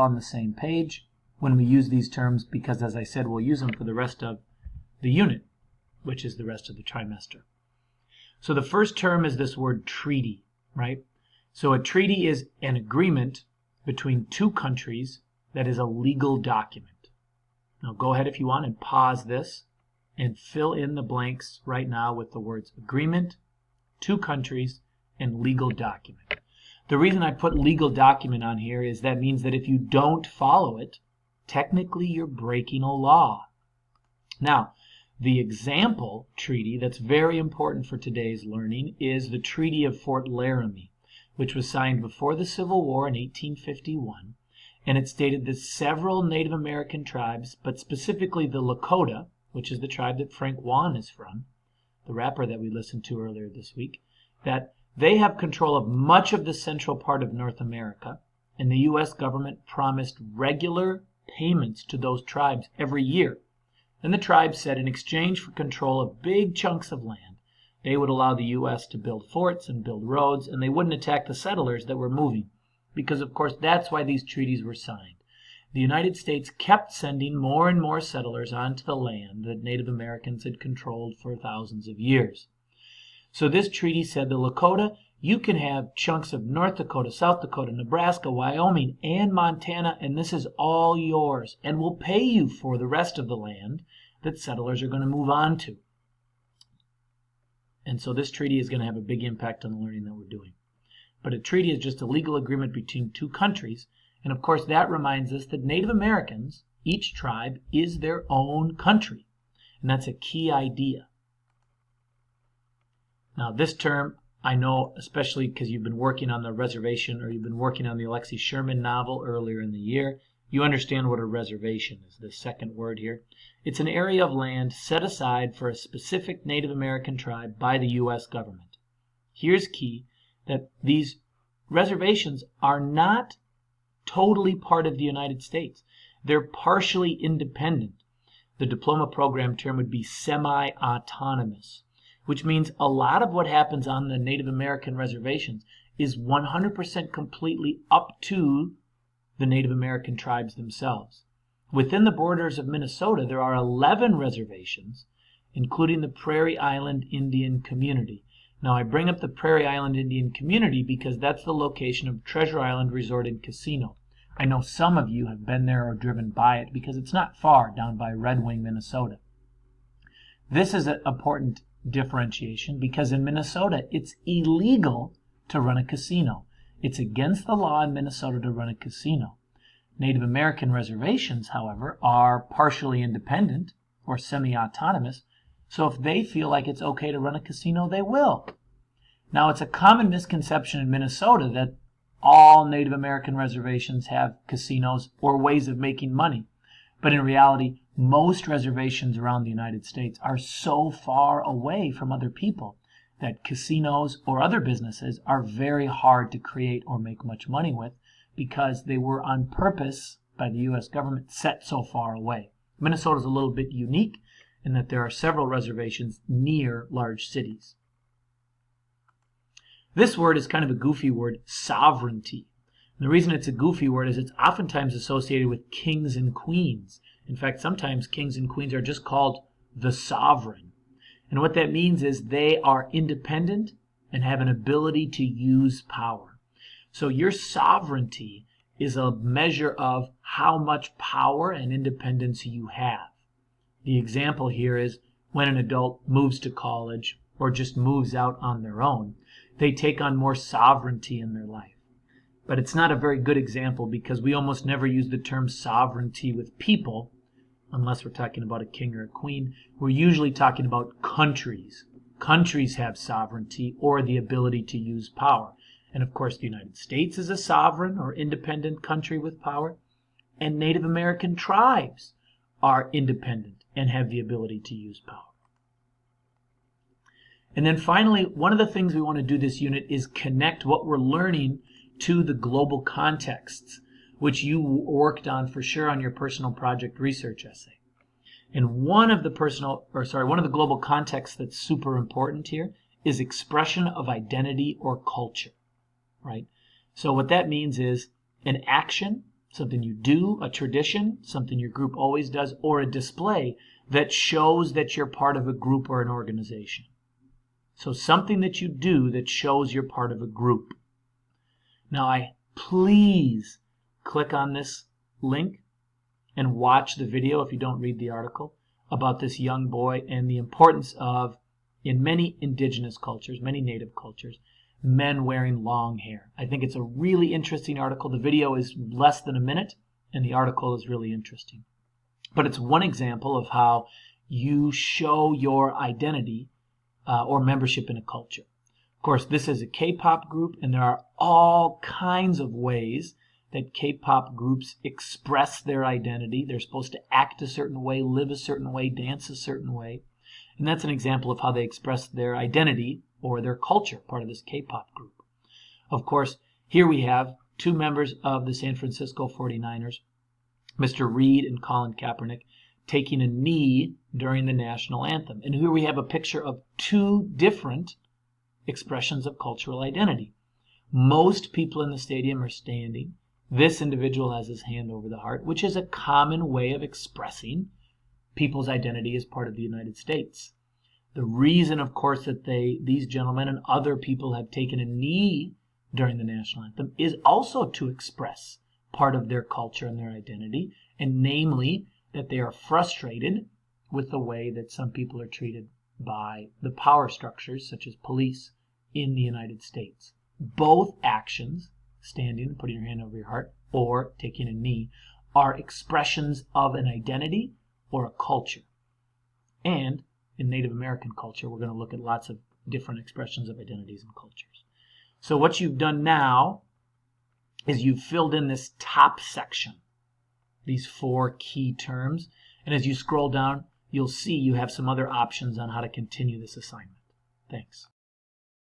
on the same page when we use these terms, because as I said, we'll use them for the rest of the unit, which is the rest of the trimester. So the first term is this word treaty, right? So a treaty is an agreement between two countries that is a legal document. Now go ahead if you want and pause this and fill in the blanks right now with the words agreement, two countries, and legal document. The reason I put legal document on here is that means that if you don't follow it, technically you're breaking a law. Now, the example treaty that's very important for today's learning is the Treaty of Fort Laramie, which was signed before the Civil War in 1851, and it stated that several Native American tribes, but specifically the Lakota, which is the tribe that Frank Juan is from, the rapper that we listened to earlier this week, that they have control of much of the central part of North America, and the U.S. government promised regular payments to those tribes every year. And the tribes said in exchange for control of big chunks of land, they would allow the U.S. to build forts and build roads, and they wouldn't attack the settlers that were moving, because of course that's why these treaties were signed. The United States kept sending more and more settlers onto the land that Native Americans had controlled for thousands of years. So this treaty said the Lakota, you can have chunks of North Dakota, South Dakota, Nebraska, Wyoming, and Montana, and this is all yours, and we'll pay you for the rest of the land that settlers are going to move on to. And so this treaty is going to have a big impact on the learning that we're doing. But a treaty is just a legal agreement between two countries, and of course that reminds us that Native Americans, each tribe, is their own country, and that's a key idea. Now this term, I know, especially because you've been working on the reservation or you've been working on the Alexei Sherman novel earlier in the year, you understand what a reservation is, the second word here. It's an area of land set aside for a specific Native American tribe by the U.S. government. Here's key, that these reservations are not totally part of the United States. They're partially independent. The diploma program term would be semi-autonomous, which means a lot of what happens on the Native American reservations is 100% completely up to the Native American tribes themselves. Within the borders of Minnesota, there are 11 reservations, including the Prairie Island Indian Community. Now, I bring up the Prairie Island Indian Community because that's the location of Treasure Island Resort and Casino. I know some of you have been there or driven by it because it's not far down by Red Wing, Minnesota. This is an important differentiation because in Minnesota, it's illegal to run a casino. It's against the law in Minnesota to run a casino. Native American reservations, however, are partially independent or semi-autonomous, so if they feel like it's okay to run a casino, they will. Now, it's a common misconception in Minnesota that all Native American reservations have casinos or ways of making money. But in reality, most reservations around the United States are so far away from other people that casinos or other businesses are very hard to create or make much money with because they were on purpose by the U.S. government set so far away. Minnesota is a little bit unique in that there are several reservations near large cities. This word is kind of a goofy word, sovereignty. And the reason it's a goofy word is it's oftentimes associated with kings and queens. In fact, sometimes kings and queens are just called the sovereign. And what that means is they are independent and have an ability to use power. So your sovereignty is a measure of how much power and independence you have. The example here is when an adult moves to college or just moves out on their own, they take on more sovereignty in their life. But it's not a very good example because we almost never use the term sovereignty with people unless we're talking about a king or a queen. We're usually talking about countries. Countries have sovereignty or the ability to use power. And of course, the United States is a sovereign or independent country with power. And Native American tribes are independent and have the ability to use power. And then finally, one of the things we want to do this unit is connect what we're learning to the global contexts, which you worked on for sure on your personal project research essay. And one of the global contexts that's super important here is expression of identity or culture, right? So what that means is an action something you do, a tradition, something your group always does, or a display that shows that you're part of a group or an organization. So something that you do that shows you're part of a group. Now, please click on this link and watch the video if you don't read the article about this young boy and the importance of, in many indigenous cultures, many native cultures, men wearing long hair. I think it's a really interesting article. The video is less than a minute, and the article is really interesting. But it's one example of how you show your identity or membership in a culture. Of course, this is a K-pop group, and there are all kinds of ways that K-pop groups express their identity. They're supposed to act a certain way, live a certain way, dance a certain way. And that's an example of how they express their identity or their culture, part of this K-pop group. Of course, here we have two members of the San Francisco 49ers, Mr. Reed and Colin Kaepernick, taking a knee during the national anthem. And here we have a picture of two different expressions of cultural identity. Most people in the stadium are standing. This individual has his hand over the heart, which is a common way of expressing people's identity as part of the United States. The reason, of course, that these gentlemen and other people have taken a knee during the national anthem is also to express part of their culture and their identity, and namely that they are frustrated with the way that some people are treated by the power structures, such as police, in the United States. Both actions, standing and putting your hand over your heart, or taking a knee, are expressions of an identity or a culture. And in Native American culture, we're going to look at lots of different expressions of identities and cultures. So what you've done now is you've filled in this top section, these 4 key terms. And as you scroll down, you'll see you have some other options on how to continue this assignment. Thanks.